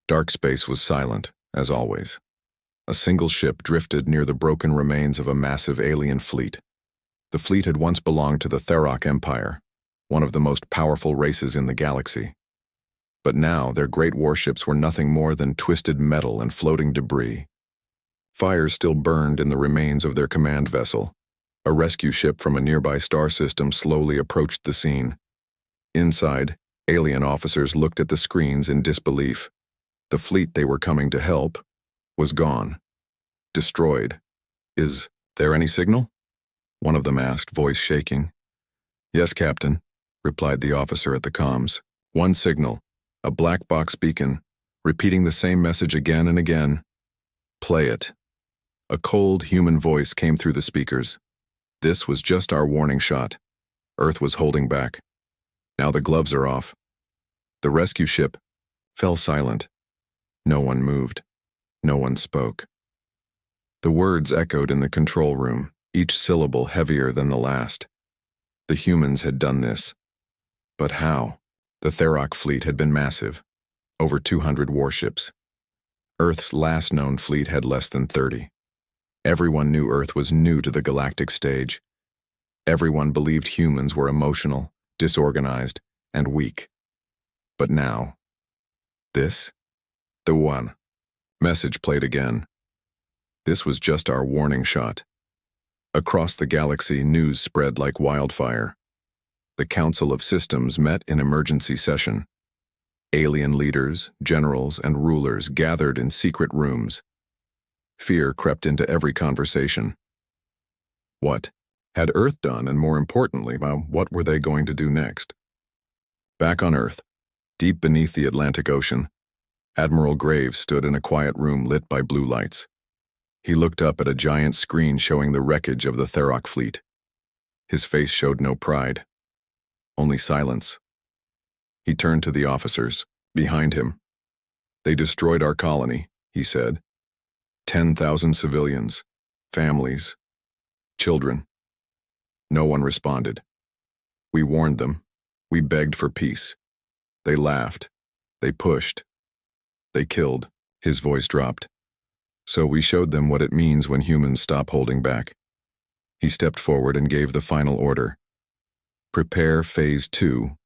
Dark space was silent, as always. A single ship drifted near the broken remains of a massive alien fleet. The fleet had once belonged to the Tharok Empire, one of the most powerful races in the galaxy. But now their great warships were nothing more than twisted metal and floating debris. Fires still burned in the remains of their command vessel. A rescue ship from a nearby star system slowly approached the scene. Inside, alien officers looked at the screens in disbelief. The fleet they were coming to help was gone. Destroyed. "Is there any signal?" one of them asked, voice shaking. "Yes, Captain," replied the officer at the comms. "One signal, a black box beacon, repeating the same message again and again. Play it." A cold, human voice came through the speakers. This was just our warning shot. Earth was holding back. Now the gloves are off. The rescue ship fell silent. No one moved. No one spoke. The words echoed in the control room, each syllable heavier than the last. The humans had done this. But how? The Tharok fleet had been massive. Over 200 warships. Earth's last known fleet had less than 30. Everyone knew Earth was new to the galactic stage. Everyone believed humans were emotional, disorganized, and weak. But now, this? The one. Message played again. This was just our warning shot. Across the galaxy, news spread like wildfire. The Council of Systems met in emergency session. Alien leaders, generals, and rulers gathered in secret rooms. Fear crept into every conversation. What had Earth done, and more importantly, what were they going to do next? Back on Earth, deep beneath the Atlantic Ocean, Admiral Graves stood in a quiet room lit by blue lights. He looked up at a giant screen showing the wreckage of the Tharok fleet. His face showed no pride, only silence. He turned to the officers, behind him. "They destroyed our colony," he said. 10,000 civilians, families, children. No one responded. We warned them. We begged for peace. They laughed. They pushed. They killed. His voice dropped. So we showed them what it means when humans stop holding back. He stepped forward and gave the final order. Prepare Phase 2.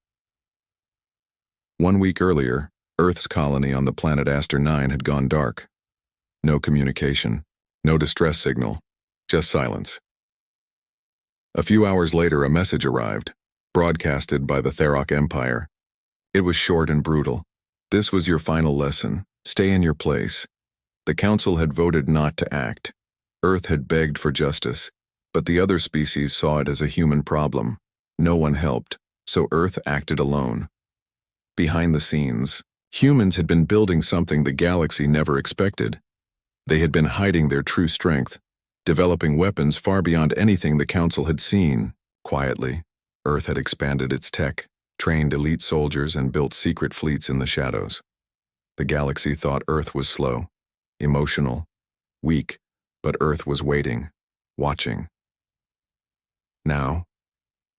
1 week earlier, Earth's colony on the planet Aster 9 had gone dark. No communication, no distress signal, just silence. A few hours later, a message arrived, broadcasted by the Tharok Empire. It was short and brutal. "This was your final lesson. Stay in your place." The Council had voted not to act. Earth had begged for justice, but the other species saw it as a human problem. No one helped, so Earth acted alone. Behind the scenes, humans had been building something the galaxy never expected. They had been hiding their true strength, developing weapons far beyond anything the Council had seen. Quietly, Earth had expanded its tech, trained elite soldiers, and built secret fleets in the shadows. The galaxy thought Earth was slow, emotional, weak, but Earth was waiting, watching. Now,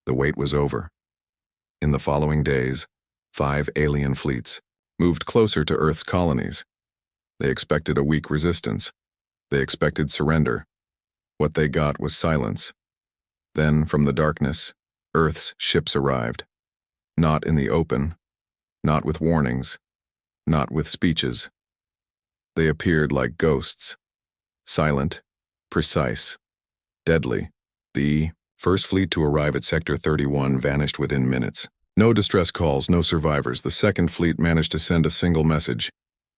the wait was over. In the following days, 5 alien fleets moved closer to Earth's colonies. They expected a weak resistance. They expected surrender. What they got was silence. Then, from the darkness, Earth's ships arrived. Not in the open, not with warnings, not with speeches. They appeared like ghosts. Silent, precise, deadly. The first fleet to arrive at Sector 31 vanished within minutes. No distress calls, no survivors. The second fleet managed to send a single message.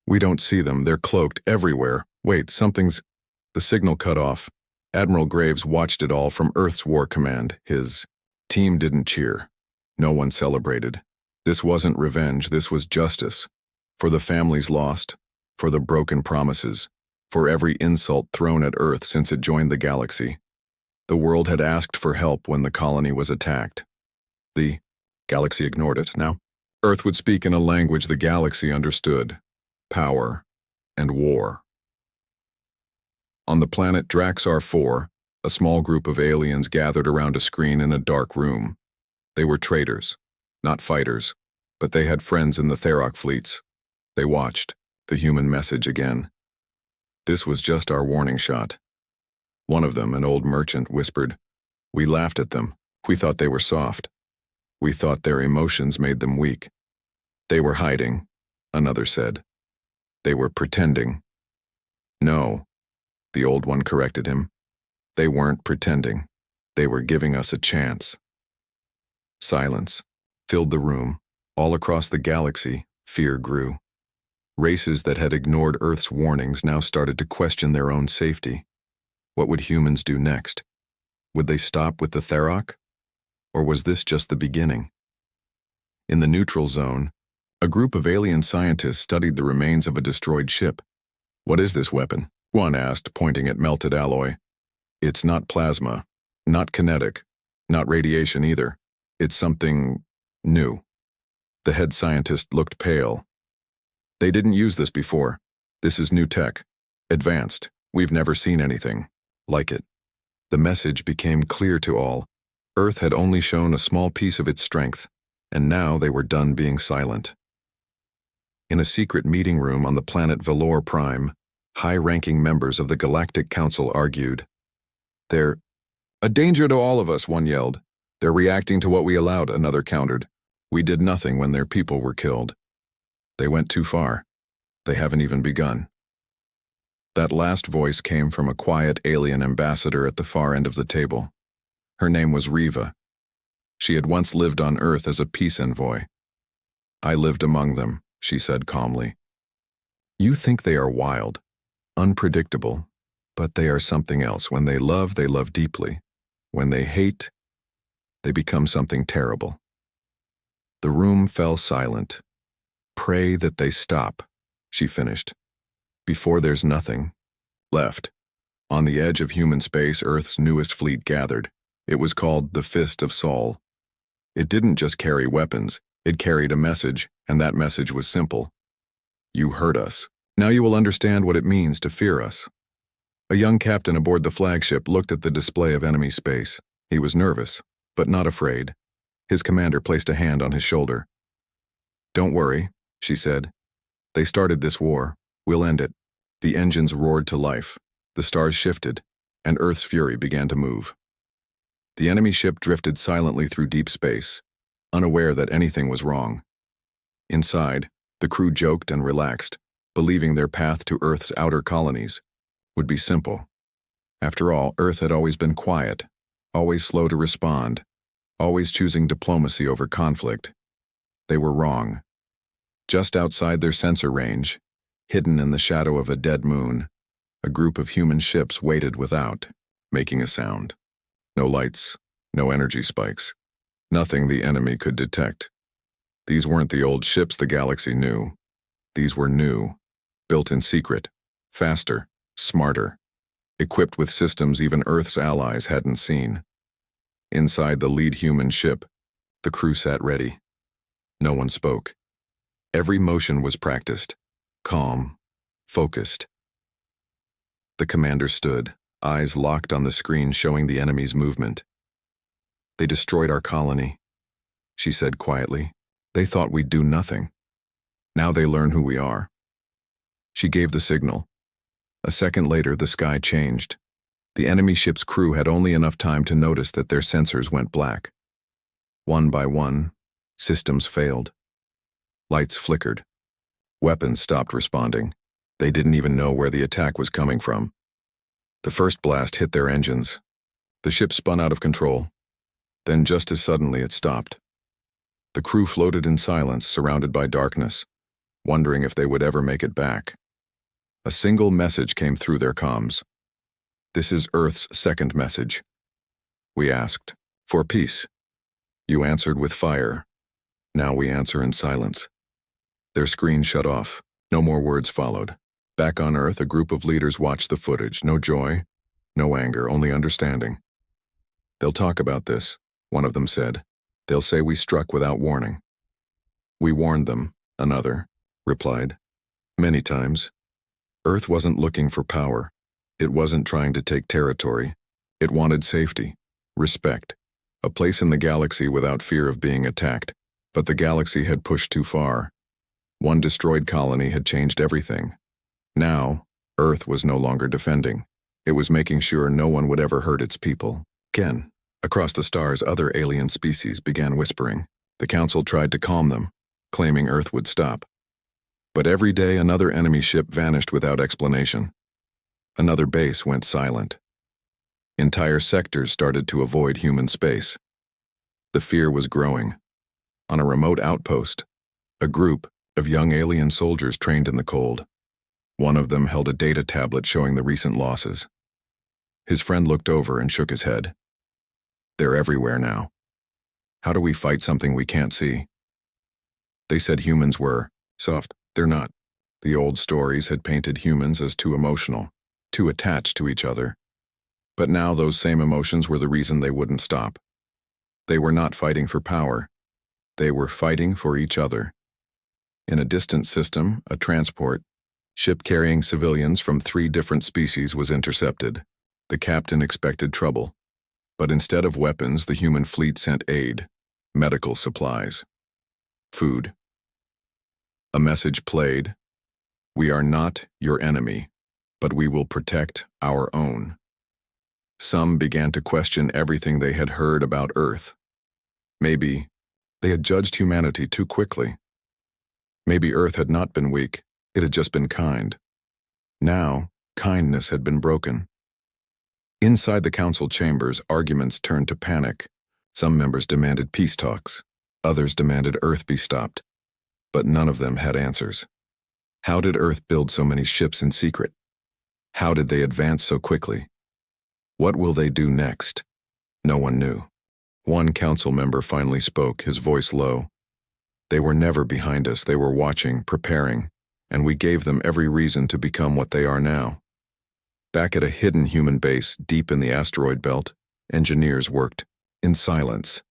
"We don't see them. They're cloaked everywhere. Wait, something's..." The signal cut off. Admiral Graves watched it all from Earth's War Command. His team didn't cheer. No one celebrated. This wasn't revenge. This was justice. For the families lost, for the broken promises, for every insult thrown at Earth since it joined the galaxy. The world had asked for help when the colony was attacked. The galaxy ignored it. Now, Earth would speak in a language the galaxy understood: power and war. On the planet Draxar 4, a small group of aliens gathered around a screen in a dark room. They were traitors, not fighters, but they had friends in the Tharok fleets. They watched, The human message again. This was just our warning shot. One of them, an old merchant, whispered, "We laughed at them. We thought they were soft. We thought their emotions made them weak. They were hiding," another said. "They were pretending." "No," the old one corrected him. "They weren't pretending. They were giving us a chance." Silence filled the room. All across the galaxy, fear grew. Races that had ignored Earth's warnings now started to question their own safety. What would humans do next? Would they stop with the Tharok? Or was this just the beginning? In the neutral zone, a group of alien scientists studied the remains of a destroyed ship. "What is this weapon?" one asked, pointing at melted alloy. "It's not plasma, not kinetic, not radiation either. It's something new." The head scientist looked pale. "They didn't use this before. This is new tech. Advanced. We've never seen anything like it." The message became clear to all. Earth had only shown a small piece of its strength, and now they were done being silent. In a secret meeting room on the planet Valor Prime, high-ranking members of the Galactic Council argued. "They're a danger to all of us," one yelled. "They're reacting to what we allowed," another countered. "We did nothing when their people were killed. They went too far. They haven't even begun." That last voice came from a quiet alien ambassador at the far end of the table. Her name was Riva. She had once lived on Earth as a peace envoy. "I lived among them," she said calmly. "You think they are wild, unpredictable, but they are something else. When they love deeply. When they hate, they become something terrible." The room fell silent. "Pray that they stop," she finished. "Before there's nothing left." On the edge of human space, Earth's newest fleet gathered. It was called the Fist of Sol. It didn't just carry weapons, it carried a message, and that message was simple. "You hurt us. Now you will understand what it means to fear us." A young captain aboard the flagship looked at the display of enemy space. He was nervous, but not afraid. His commander placed a hand on his shoulder. "Don't worry," she said. "They started this war. We'll end it." The engines roared to life. The stars shifted, and Earth's fury began to move. The enemy ship drifted silently through deep space, unaware that anything was wrong. Inside, the crew joked and relaxed, believing their path to Earth's outer colonies would be simple. After all, Earth had always been quiet, always slow to respond, always choosing diplomacy over conflict. They were wrong. Just outside their sensor range, hidden in the shadow of a dead moon, a group of human ships waited without making a sound. No lights, no energy spikes, nothing the enemy could detect. These weren't the old ships the galaxy knew. These were new, built in secret, faster, smarter, equipped with systems even Earth's allies hadn't seen. Inside the lead human ship, the crew sat ready. No one spoke. Every motion was practiced, calm, focused. The commander stood, eyes locked on the screen showing the enemy's movement. "They destroyed our colony," she said quietly. "They thought we'd do nothing. Now they learn who we are." She gave the signal. A second later, the sky changed. The enemy ship's crew had only enough time to notice that their sensors went black. One by one, systems failed. Lights flickered. Weapons stopped responding. They didn't even know where the attack was coming from. The first blast hit their engines. The ship spun out of control. Then just as suddenly it stopped. The crew floated in silence, surrounded by darkness, wondering if they would ever make it back. A single message came through their comms. "This is Earth's second message." We asked, "For peace." You answered with fire. Now we answer in silence. Their screen shut off. No more words followed. Back on Earth, a group of leaders watched the footage. No joy, no anger, only understanding. "They'll talk about this," one of them said. "They'll say we struck without warning." "We warned them," another replied. "Many times." Earth wasn't looking for power. It wasn't trying to take territory. It wanted safety, respect, a place in the galaxy without fear of being attacked. But the galaxy had pushed too far. One destroyed colony had changed everything. Now, Earth was no longer defending. It was making sure no one would ever hurt its people. Again, across the stars, other alien species began whispering. The Council tried to calm them, claiming Earth would stop. But every day another enemy ship vanished without explanation. Another base went silent. Entire sectors started to avoid human space. The fear was growing. On a remote outpost, a group of young alien soldiers trained in the cold. One of them held a data tablet showing the recent losses. His friend looked over and shook his head. They're everywhere now. How do we fight something we can't see? They said humans were soft. They're not. The old stories had painted humans as too emotional, too attached to each other. But now those same emotions were the reason they wouldn't stop. They were not fighting for power. They were fighting for each other. In a distant system, a transport, ship carrying civilians from 3 different species was intercepted. The captain expected trouble. But instead of weapons, the human fleet sent aid, medical supplies, food. A message played, "We are not your enemy, but we will protect our own." Some began to question everything they had heard about Earth. Maybe they had judged humanity too quickly. Maybe Earth had not been weak, it had just been kind. Now, kindness had been broken. Inside the council chambers, arguments turned to panic. Some members demanded peace talks. Others demanded Earth be stopped. But none of them had answers. How did Earth build so many ships in secret? How did they advance so quickly? What will they do next? No one knew. One council member finally spoke, his voice low. They were never behind us, they were watching, preparing, and we gave them every reason to become what they are now. Back at a hidden human base deep in the asteroid belt, engineers worked, in silence.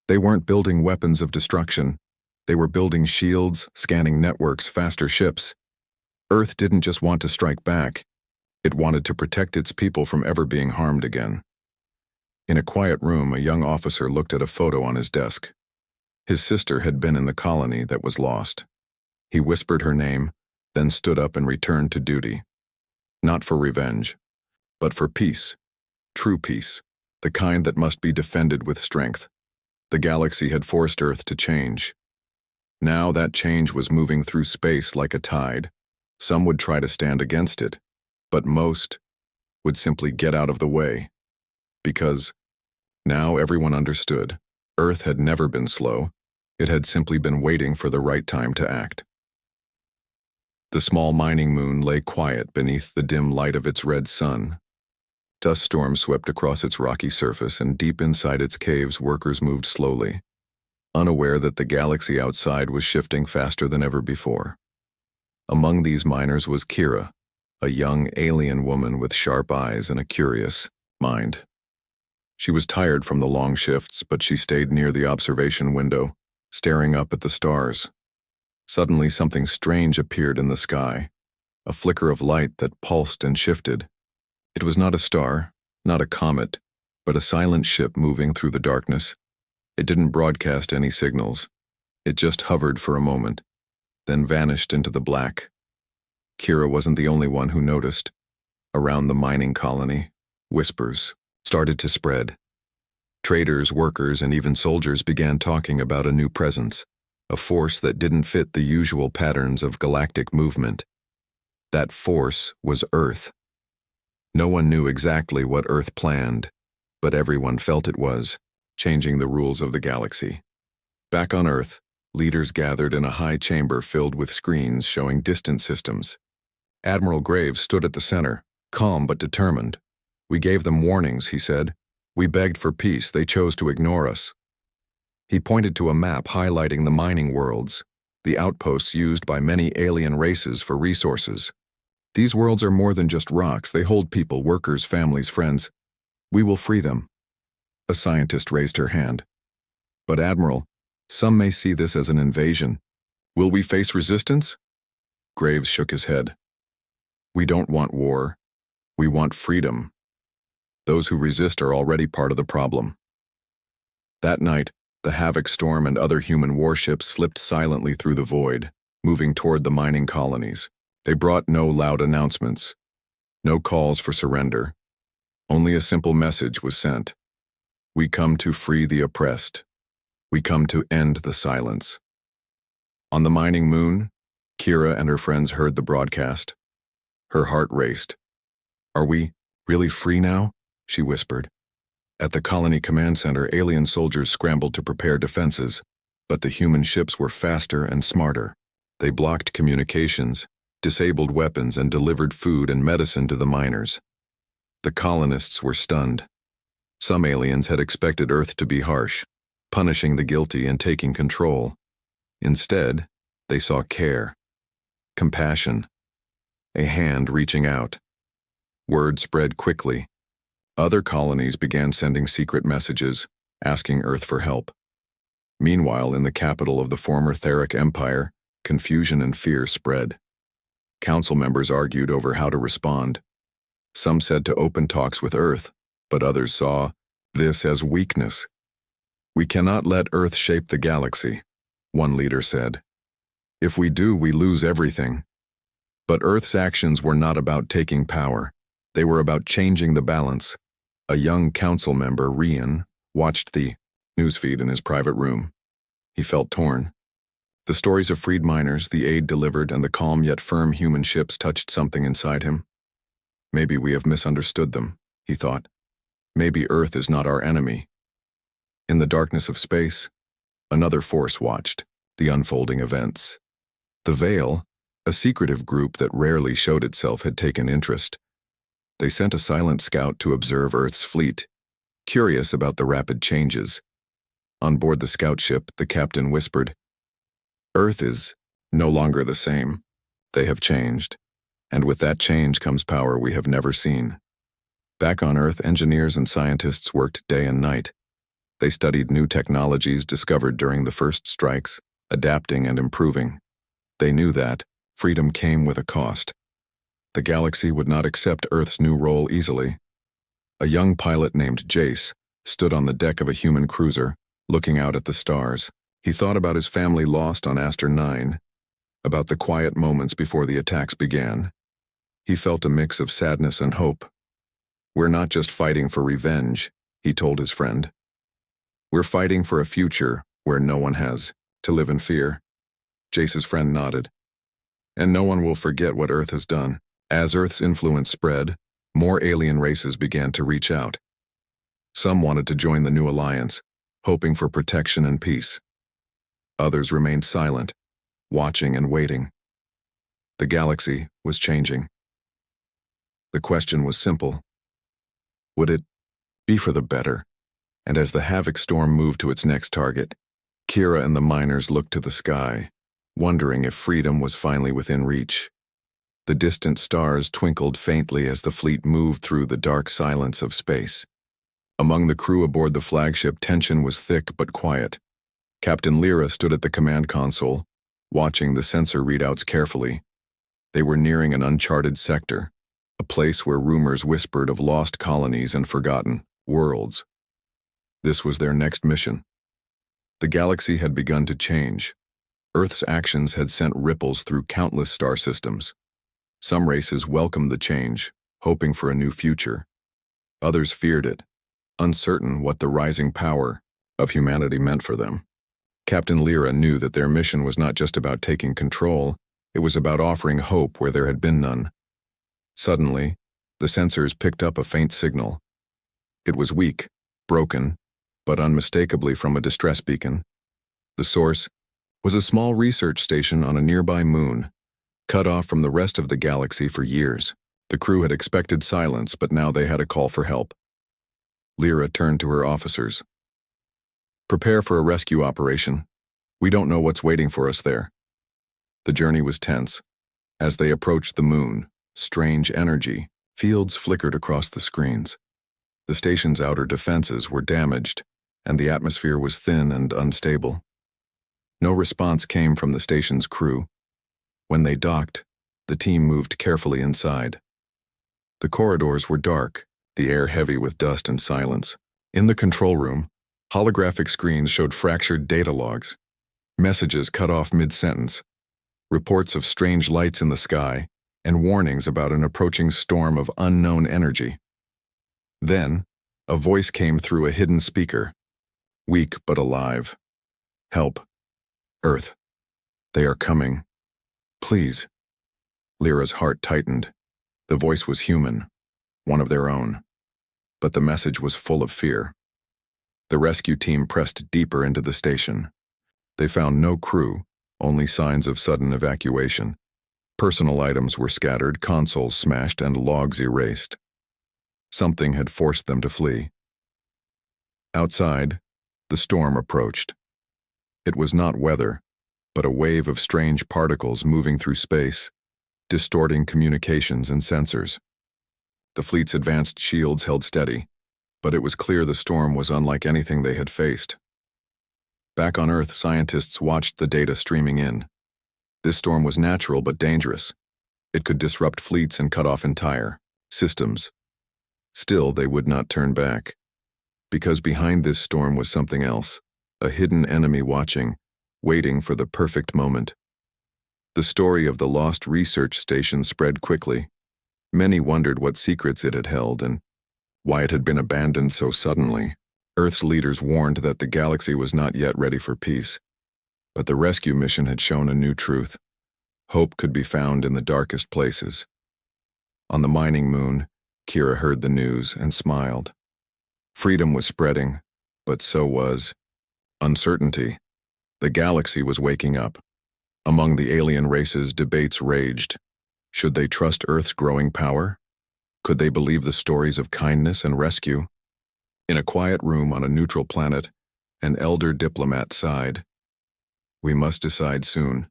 They weren't building weapons of destruction. They were building shields, scanning networks, faster ships. Earth didn't just want to strike back. It wanted to protect its people from ever being harmed again. In a quiet room, a young officer looked at a photo on his desk. His sister had been in the colony that was lost. He whispered her name, then stood up and returned to duty. Not for revenge, but for peace. True peace, the kind that must be defended with strength. The galaxy had forced Earth to change. Now that change was moving through space like a tide. Some would try to stand against it, but most would simply get out of the way. Because now everyone understood. Earth had never been slow. It had simply been waiting for the right time to act. The small mining moon lay quiet beneath the dim light of its red sun. Dust storms swept across its rocky surface, and deep inside its caves workers moved slowly, unaware that the galaxy outside was shifting faster than ever before. Among these miners was Kira, a young alien woman with sharp eyes and a curious mind. She was tired from the long shifts, but she stayed near the observation window, staring up at the stars. Suddenly something strange appeared in the sky, a flicker of light that pulsed and shifted. It was not a star, not a comet, but a silent ship moving through the darkness. It didn't broadcast any signals. It just hovered for a moment, then vanished into the black. Kira wasn't the only one who noticed. Around the mining colony, whispers started to spread. Traders, workers, and even soldiers began talking about a new presence, a force that didn't fit the usual patterns of galactic movement. That force was Earth. No one knew exactly what Earth planned, but everyone felt it was, changing the rules of the galaxy. Back on Earth, leaders gathered in a high chamber filled with screens showing distant systems. Admiral Graves stood at the center, calm but determined. "We gave them warnings," he said. "We begged for peace, they chose to ignore us." He pointed to a map highlighting the mining worlds, the outposts used by many alien races for resources. "These worlds are more than just rocks, they hold people, workers, families, friends. We will free them." A scientist raised her hand. "But Admiral, some may see this as an invasion. Will we face resistance?" Graves shook his head. "We don't want war. We want freedom. Those who resist are already part of the problem." That night, the Havoc Storm and other human warships slipped silently through the void. moving toward the mining colonies. They brought no loud announcements, no calls for surrender. Only a simple message was sent. We come to free the oppressed. We come to end the silence. On the mining moon, Kira and her friends heard the broadcast. Her heart raced. Are we really free now? She whispered. At the colony command center, alien soldiers scrambled to prepare defenses, but the human ships were faster and smarter. They blocked communications, disabled weapons, and delivered food and medicine to the miners. The colonists were stunned. Some aliens had expected Earth to be harsh, punishing the guilty and taking control. Instead, they saw care, compassion, a hand reaching out. Word spread quickly. Other colonies began sending secret messages, asking Earth for help. Meanwhile, in the capital of the former Theric Empire, confusion and fear spread. Council members argued over how to respond. Some said to open talks with Earth, but others saw this as weakness. We cannot let Earth shape the galaxy, one leader said. If we do, we lose everything. But Earth's actions were not about taking power. They were about changing the balance. A young council member, Rian, watched the newsfeed in his private room. He felt torn. The stories of freed miners, the aid delivered, and the calm yet firm human ships touched something inside him. Maybe we have misunderstood them, he thought. Maybe Earth is not our enemy. In the darkness of space, another force watched the unfolding events. The Veil, a secretive group that rarely showed itself, had taken interest. They sent a silent scout to observe Earth's fleet, curious about the rapid changes. On board the scout ship, the captain whispered, Earth is no longer the same. They have changed, and with that change comes power we have never seen. Back on Earth, engineers and scientists worked day and night. They studied new technologies discovered during the first strikes, adapting and improving. They knew that freedom came with a cost. The galaxy would not accept Earth's new role easily. A young pilot named Jace stood on the deck of a human cruiser, looking out at the stars. He thought about his family lost on Aster 9, about the quiet moments before the attacks began. He felt a mix of sadness and hope. We're not just fighting for revenge, he told his friend. We're fighting for a future where no one has to live in fear. Jace's friend nodded. And no one will forget what Earth has done. As Earth's influence spread, more alien races began to reach out. Some wanted to join the new alliance, hoping for protection and peace. Others remained silent, watching and waiting. The galaxy was changing. The question was simple. Would it be for the better? And as the Havoc storm moved to its next target, Kira and the miners looked to the sky, wondering if freedom was finally within reach. The distant stars twinkled faintly as the fleet moved through the dark silence of space. Among the crew aboard the flagship, tension was thick but quiet. Captain Lyra stood at the command console, watching the sensor readouts carefully. They were nearing an uncharted sector, a place where rumors whispered of lost colonies and forgotten worlds. This was their next mission. The galaxy had begun to change. Earth's actions had sent ripples through countless star systems. Some races welcomed the change, hoping for a new future. Others feared it, uncertain what the rising power of humanity meant for them. Captain Lyra knew that their mission was not just about taking control, it was about offering hope where there had been none. Suddenly, the sensors picked up a faint signal. It was weak, broken, but unmistakably from a distress beacon. The source was a small research station on a nearby moon, cut off from the rest of the galaxy for years. The crew had expected silence, but now they had a call for help. Lyra turned to her officers. Prepare for a rescue operation. We don't know what's waiting for us there. The journey was tense. As they approached the moon, strange energy fields flickered across the screens. The station's outer defenses were damaged, and the atmosphere was thin and unstable. No response came from the station's crew. When they docked, the team moved carefully inside. The corridors were dark, the air heavy with dust and silence. In the control room, holographic screens showed fractured data logs, messages cut off mid-sentence. reports of strange lights in the sky, and warnings about an approaching storm of unknown energy. Then, a voice came through a hidden speaker, weak but alive. "Help. Earth. They are coming. Please." Lyra's heart tightened. The voice was human, one of their own. But the message was full of fear. The rescue team pressed deeper into the station. They found no crew, only signs of sudden evacuation. Personal items were scattered, consoles smashed, and logs erased. Something had forced them to flee. Outside, the storm approached. It was not weather, but a wave of strange particles moving through space, distorting communications and sensors. The fleet's advanced shields held steady, but it was clear the storm was unlike anything they had faced. Back on Earth, scientists watched the data streaming in. This storm was natural but dangerous. It could disrupt fleets and cut off entire systems. Still, they would not turn back. Because behind this storm was something else, a hidden enemy watching, waiting for the perfect moment. The story of the lost research station spread quickly. Many wondered what secrets it had held and why it had been abandoned so suddenly. Earth's leaders warned that the galaxy was not yet ready for peace. But the rescue mission had shown a new truth. Hope could be found in the darkest places. On the mining moon, Kira heard the news and smiled. Freedom was spreading, but so was uncertainty. The galaxy was waking up. Among the alien races, debates raged. Should they trust Earth's growing power? Could they believe the stories of kindness and rescue? In a quiet room on a neutral planet, an elder diplomat sighed. "We must decide soon.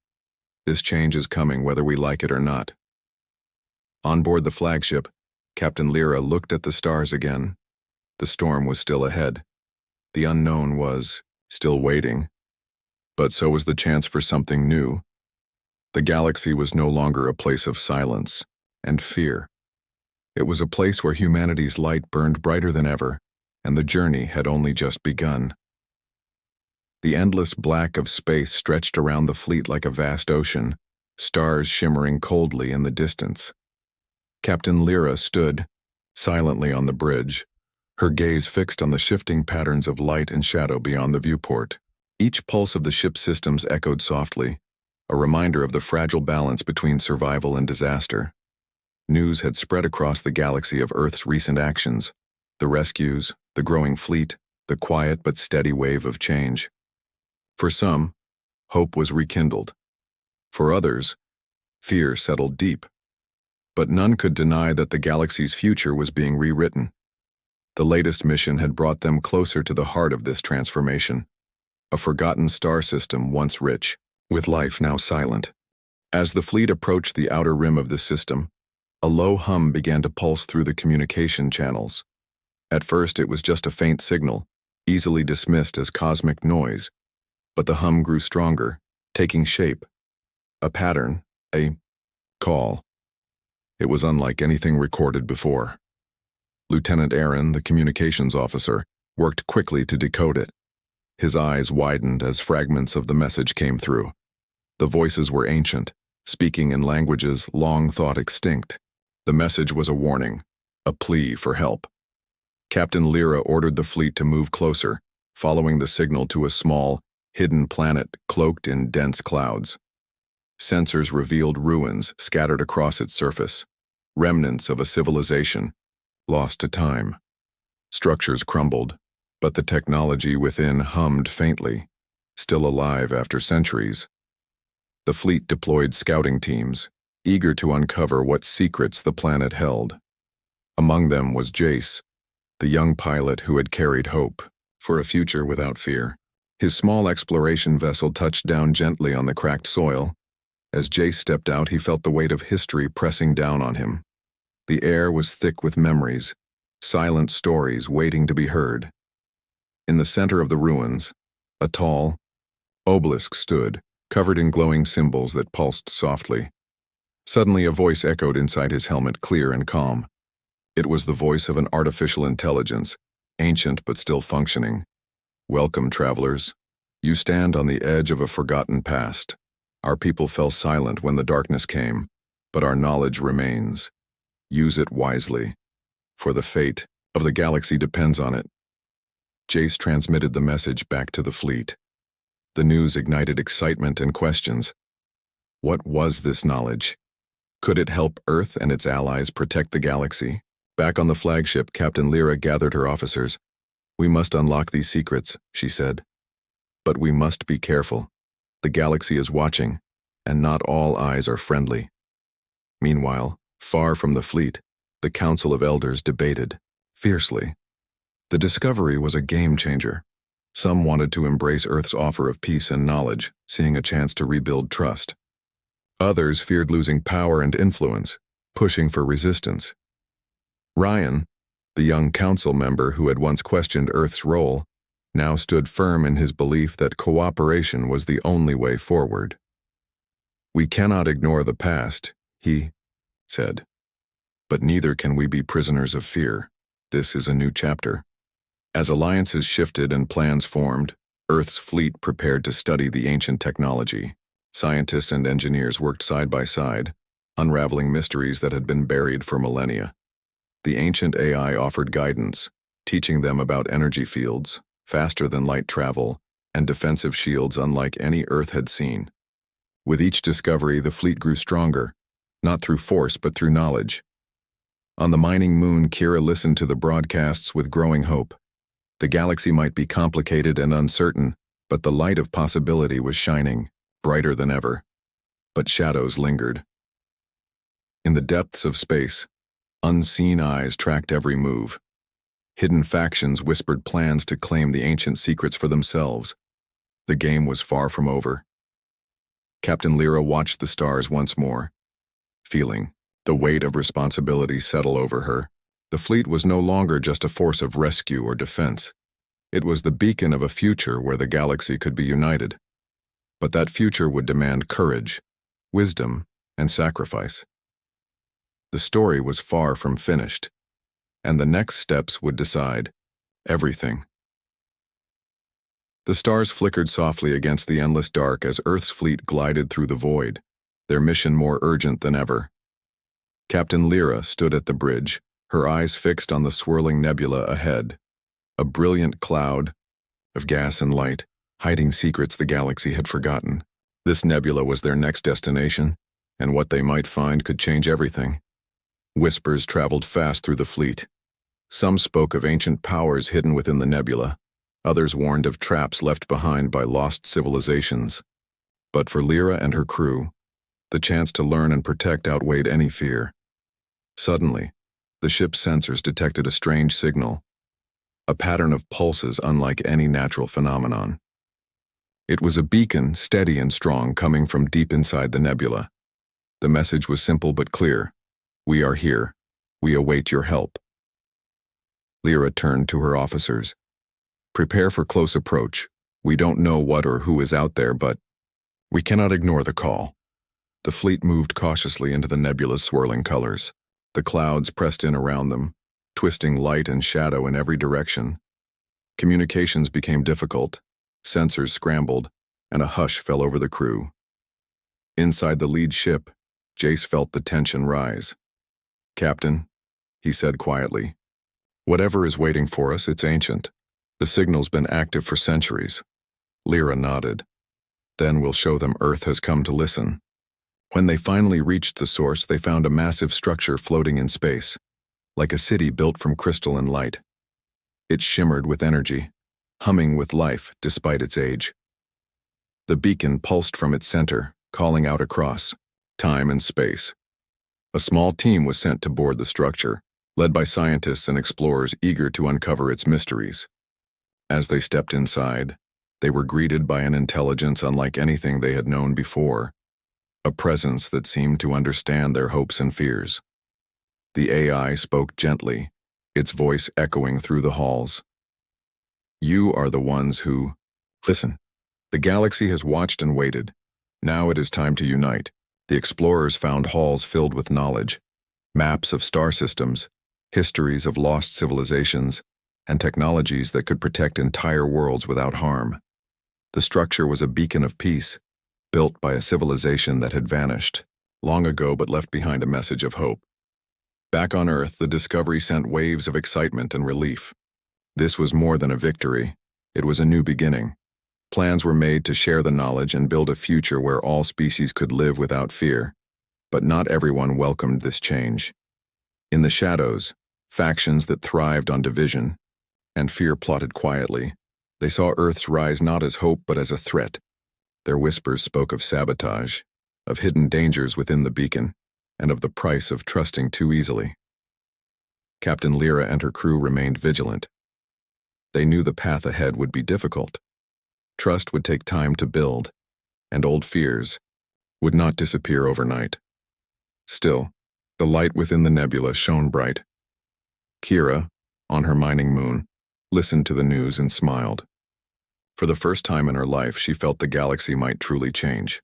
This change is coming whether we like it or not." On board the flagship, Captain Lyra looked at the stars again. The storm was still ahead. The unknown was still waiting. But so was the chance for something new. The galaxy was no longer a place of silence and fear. It was a place where humanity's light burned brighter than ever, and the journey had only just begun. The endless black of space stretched around the fleet like a vast ocean, stars shimmering coldly in the distance. Captain Lyra stood silently on the bridge, her gaze fixed on the shifting patterns of light and shadow beyond the viewport. Each pulse of the ship's systems echoed softly, a reminder of the fragile balance between survival and disaster. News had spread across the galaxy of Earth's recent actions, the rescues, the growing fleet, the quiet but steady wave of change. For some, hope was rekindled. For others, fear settled deep. But none could deny that the galaxy's future was being rewritten. The latest mission had brought them closer to the heart of this transformation, a forgotten star system once rich, with life now silent. As the fleet approached the outer rim of the system, a low hum began to pulse through the communication channels. At first it was just a faint signal, easily dismissed as cosmic noise, but the hum grew stronger, taking shape. A pattern, a call. It was unlike anything recorded before. Lieutenant Aaron, the communications officer, worked quickly to decode it. His eyes widened as fragments of the message came through. The voices were ancient, speaking in languages long thought extinct. The message was a warning, a plea for help. Captain Lyra ordered the fleet to move closer, following the signal to a small, hidden planet cloaked in dense clouds. Sensors revealed ruins scattered across its surface, remnants of a civilization lost to time. Structures crumbled, but the technology within hummed faintly, still alive after centuries. The fleet deployed scouting teams, eager to uncover what secrets the planet held. Among them was Jace, the young pilot who had carried hope for a future without fear. His small exploration vessel touched down gently on the cracked soil. As Jace stepped out, he felt the weight of history pressing down on him. The air was thick with memories, silent stories waiting to be heard. In the center of the ruins, a tall obelisk stood, covered in glowing symbols that pulsed softly. Suddenly a voice echoed inside his helmet, clear and calm. It was the voice of an artificial intelligence, ancient but still functioning. "Welcome, travelers. You stand on the edge of a forgotten past. Our people fell silent when the darkness came, but our knowledge remains. Use it wisely, for the fate of the galaxy depends on it. Jace transmitted the message back to the fleet. The news ignited excitement and questions. What was this knowledge? Could it help Earth and its allies protect the galaxy? Back on the flagship, Captain Lyra gathered her officers. "We must unlock these secrets," she said. "But we must be careful. The galaxy is watching, and not all eyes are friendly." Meanwhile, far from the fleet, the Council of Elders debated fiercely. The discovery was a game-changer. Some wanted to embrace Earth's offer of peace and knowledge, seeing a chance to rebuild trust. Others feared losing power and influence, pushing for resistance. Ryan, the young council member who had once questioned Earth's role, now stood firm in his belief that cooperation was the only way forward. "We cannot ignore the past," he said. "But neither can we be prisoners of fear. This is a new chapter." As alliances shifted and plans formed, Earth's fleet prepared to study the ancient technology. Scientists and engineers worked side by side, unraveling mysteries that had been buried for millennia. The ancient AI offered guidance, teaching them about energy fields, faster than light travel, and defensive shields unlike any Earth had seen. With each discovery, the fleet grew stronger, not through force but through knowledge. On the mining moon, Kira listened to the broadcasts with growing hope. The galaxy might be complicated and uncertain, but the light of possibility was shining, brighter than ever. But shadows lingered. In the depths of space, unseen eyes tracked every move. Hidden factions whispered plans to claim the ancient secrets for themselves. The game was far from over. Captain Lyra watched the stars once more, feeling the weight of responsibility settle over her. The fleet was no longer just a force of rescue or defense. It was the beacon of a future where the galaxy could be united. But that future would demand courage, wisdom, and sacrifice. The story was far from finished, and the next steps would decide everything. The stars flickered softly against the endless dark as Earth's fleet glided through the void, their mission more urgent than ever. Captain Lyra stood at the bridge, her eyes fixed on the swirling nebula ahead, a brilliant cloud of gas and light, hiding secrets the galaxy had forgotten. This nebula was their next destination, and what they might find could change everything. Whispers traveled fast through the fleet. Some spoke of ancient powers hidden within the nebula. Others warned of traps left behind by lost civilizations. But for Lyra and her crew, the chance to learn and protect outweighed any fear. Suddenly, the ship's sensors detected a strange signal, a pattern of pulses unlike any natural phenomenon. It was a beacon, steady and strong, coming from deep inside the nebula. The message was simple but clear. "We are here. We await your help." Lyra turned to her officers. "Prepare for close approach. We don't know what or who is out there, but we cannot ignore the call." The fleet moved cautiously into the nebula's swirling colors. The clouds pressed in around them, twisting light and shadow in every direction. Communications became difficult, sensors scrambled, and a hush fell over the crew. Inside the lead ship, Jace felt the tension rise. "Captain," he said quietly, "whatever is waiting for us, it's ancient. The signal's been active for centuries." Lyra nodded. "Then we'll show them Earth has come to listen." When they finally reached the source, they found a massive structure floating in space, like a city built from crystal and light. It shimmered with energy, humming with life despite its age. The beacon pulsed from its center, calling out across time and space. A small team was sent to board the structure, led by scientists and explorers eager to uncover its mysteries. As they stepped inside, they were greeted by an intelligence unlike anything they had known before, a presence that seemed to understand their hopes and fears. The AI spoke gently, its voice echoing through the halls. "You are the ones who... Listen, the galaxy has watched and waited. Now it is time to unite." The explorers found halls filled with knowledge, maps of star systems, histories of lost civilizations, and technologies that could protect entire worlds without harm. The structure was a beacon of peace, built by a civilization that had vanished long ago but left behind a message of hope. Back on Earth, the discovery sent waves of excitement and relief. This was more than a victory. It was a new beginning. Plans were made to share the knowledge and build a future where all species could live without fear. But not everyone welcomed this change. In the shadows, factions that thrived on division and fear plotted quietly. They saw Earth's rise not as hope but as a threat. Their whispers spoke of sabotage, of hidden dangers within the beacon, and of the price of trusting too easily. Captain Lyra and her crew remained vigilant. They knew the path ahead would be difficult. Trust would take time to build, and old fears would not disappear overnight. Still, the light within the nebula shone bright. Kira, on her mining moon, listened to the news and smiled. For the first time in her life, she felt the galaxy might truly change.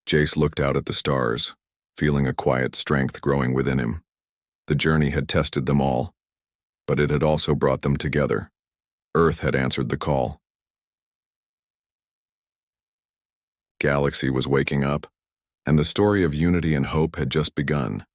Jace looked out at the stars, feeling a quiet strength growing within him. The journey had tested them all, but it had also brought them together. Earth had answered the call. Galaxy was waking up, and the story of unity and hope had just begun.